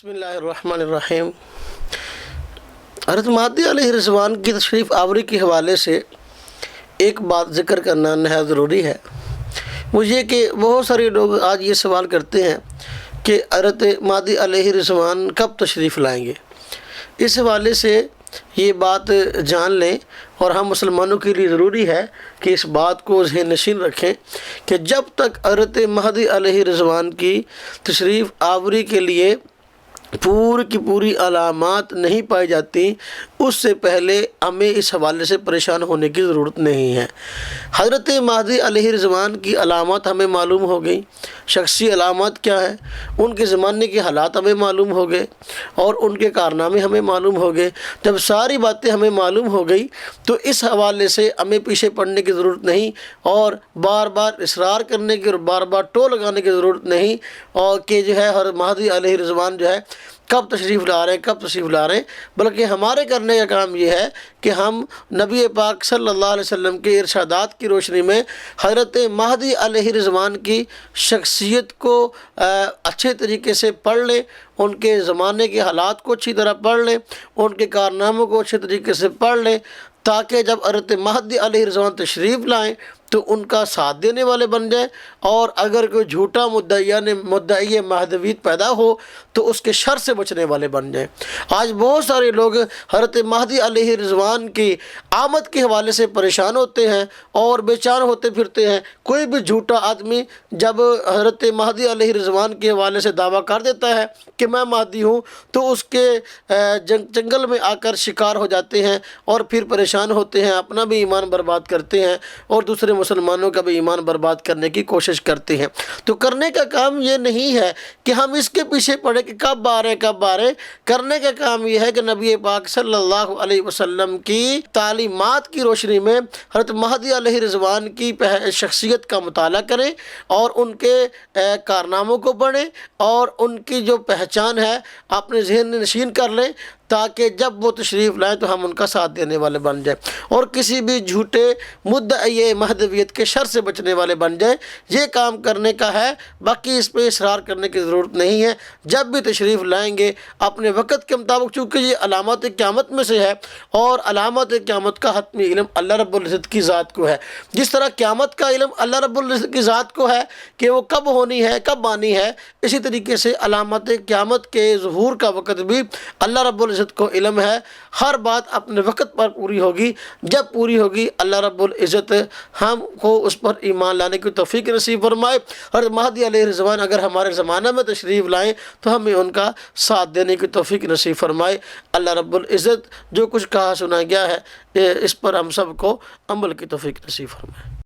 بسم اللہ الرحمن الرحیم۔ حضرت مہدی علیہ الرضوان کی تشریف آوری کے حوالے سے ایک بات ذکر کرنا نہایت ضروری ہے۔ وہ یہ کہ بہت سارے لوگ آج یہ سوال کرتے ہیں کہ حضرت مہدی علیہ الرضوان کب تشریف لائیں گے۔ اس حوالے سے یہ بات جان لیں اور ہم مسلمانوں کے لیے ضروری ہے کہ اس بات کو ذہن نشین رکھیں کہ جب تک حضرت مہدی علیہ الرضوان کی تشریف آوری کے لیے پوری کی پوری علامات نہیں پائی جاتی، اس سے پہلے ہمیں اس حوالے سے پریشان ہونے کی ضرورت نہیں ہے۔ حضرت مہدی علیہ الرضوان کی علامات ہمیں معلوم ہو گئی، شخصی علامات کیا ہیں، ان کے زمانے کے حالات ہمیں معلوم ہو گئے اور ان کے کارنامے ہمیں معلوم ہو گئے۔ جب ساری باتیں ہمیں معلوم ہو گئی تو اس حوالے سے ہمیں پیچھے پڑنے کی ضرورت نہیں اور بار بار اصرار کرنے کی اور بار بار ٹو لگانے کی ضرورت نہیں، اور کہ جو ہے حضرت مہدی علیہ الرضوان جو ہے کب تشریف لا رہے ہیں کب تشریف لا رہے ہیں، بلکہ ہمارے کرنے کا کام یہ ہے کہ ہم نبی پاک صلی اللہ علیہ وسلم کے ارشادات کی روشنی میں حضرت مہدی علیہ الرضوان کی شخصیت کو اچھے طریقے سے پڑھ لیں، ان کے زمانے کے حالات کو اچھی طرح پڑھ لیں، ان کے کارناموں کو اچھے طریقے سے پڑھ لیں، تاکہ جب حضرت مہدی علیہ الرضوان تشریف لائیں تو ان کا ساتھ دینے والے بن جائیں، اور اگر کوئی جھوٹا مدعی مہدویت پیدا ہو تو اس کے شر سے بچنے والے بن جائیں۔ آج بہت سارے لوگ حضرت مہدی علیہ الرضوان کی آمد کے حوالے سے پریشان ہوتے ہیں اور بے چین ہوتے پھرتے ہیں۔ کوئی بھی جھوٹا آدمی جب حضرت مہدی علیہ الرضوان کے حوالے سے دعویٰ کر دیتا ہے کہ میں مہدی ہوں تو اس کے جنگل میں آ کر شکار ہو جاتے ہیں اور پھر پریشان ہوتے ہیں، اپنا بھی ایمان برباد کرتے ہیں اور دوسرے مسلمانوں کا بھی ایمان برباد کرنے کی کوشش کرتے ہیں۔ تو کرنے کا کام یہ نہیں ہے کہ ہم اس کے پیچھے پڑے کہ کب آ رہے کب آ رہے۔ کرنے کا کام یہ ہے کہ نبی پاک صلی اللہ علیہ وسلم کی تعلیمات کی روشنی میں حضرت مہدی علیہ الرضوان کی شخصیت کا مطالعہ کریں اور ان کے کارناموں کو پڑھیں اور ان کی جو پہچان ہے اپنے ذہن نشین کر لیں، تاکہ جب وہ تشریف لائیں تو ہم ان کا ساتھ دینے والے بن جائیں اور کسی بھی جھوٹے مدعی مہدویت کے شر سے بچنے والے بن جائیں۔ یہ کام کرنے کا ہے، باقی اس پہ اصرار کرنے کی ضرورت نہیں ہے۔ جب بھی تشریف لائیں گے اپنے وقت کے مطابق، چونکہ یہ علامات قیامت میں سے ہے اور علامات قیامت کا حتمی علم اللہ رب العزت کی ذات کو ہے۔ جس طرح قیامت کا علم اللہ رب العزت کی ذات کو ہے کہ وہ کب ہونی ہے کب آنی ہے، اسی طریقے سے علامات قیامت کے ظہور کا وقت بھی اللہ رب العزت کو علم ہے۔ ہر بات اپنے وقت پر پوری ہوگی، جب پوری ہوگی اللہ رب العزت ہم کو اس پر ایمان لانے کی توفیق نصیب فرمائے۔ اور مہدی علیہ الرضوان اگر ہمارے زمانہ میں تشریف لائیں تو ہمیں ان کا ساتھ دینے کی توفیق نصیب فرمائے۔ اللہ رب العزت جو کچھ کہا سنا گیا ہے اس پر ہم سب کو عمل کی توفیق نصیب فرمائے۔